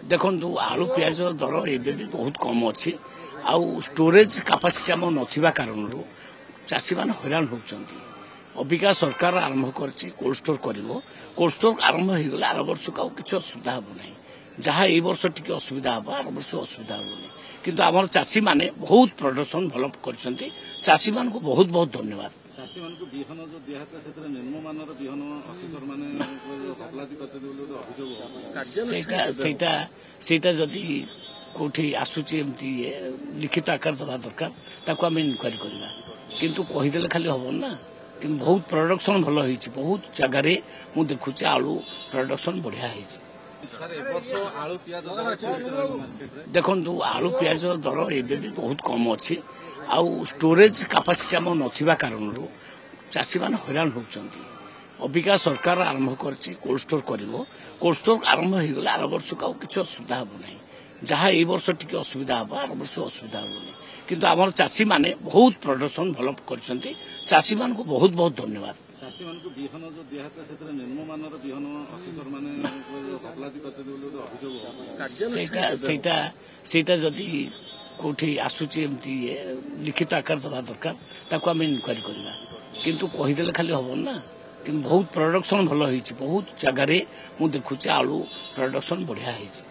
देखु आलू पियाज दर एवं भी बहुत कम अच्छी आउ स्टोरेज कैपेसिटी आम नथिबा कारणरू चाषी मैंने हैरान होती अबिका सरकार आरंभ कर कोल्ड स्टोर कर कोल्ड स्टोर आरंभ हो गला आर वर्ष को किसी असुविधा हम ना जहाँ ये वर्ष टी असुविधा हम आर वर्ष असुविधा हम किंतु आम चाषी मैंने बहुत प्रोडक्शन भल कर चाषी मान को बहुत बहुत धन्यवाद। चाषी मान को बिहन जो दिहाता से निम्नमानर बिहन अफिसर माने घपलाती करते अभियोग जदि कौटी आसूची एमती लिखित आकार दवा दरकार ताको आम इनक्वारी करवा किंतु कहीदेले खाली हम ना कि बहुत प्रोडक्शन भल होती बहुत जगार मुझे देखुचे आलू प्रोडक्शन बढ़िया होती। देखु आलू पियाज दर एवं भी बहुत कम अच्छी आउ स्टोरेज कैपेसिटी आम नथिबा कारणरू चाषी मैंने हैरान होती अबिका सरकार आरंभ कर कोल्ड स्टोर कर कोल्ड स्टोर आरंभ हो गला आर वर्ष को किसी असुविधा हम ना जहाँ ये वर्ष टी असुविधा हम आर वर्ष असुविधा हम ना किंतु आम चाषी मैंने बहुत प्रोडक्शन भल कर चाषी मान को बहुत बहुत धन्यवाद। चाषी मान को बिहन जो दिहाता से निम्नमानर बिहन अफिसर माने घपलाती करते अभियोग जदि कौटी आसूची एमती लिखित आकार दवा दरकार ताको आम इनक्वारी करवा किंतु कहीदेले खाली हम ना कि बहुत प्रोडक्शन भल होती बहुत जगार मुझे देखुचे आलू प्रोडक्शन बढ़िया होती।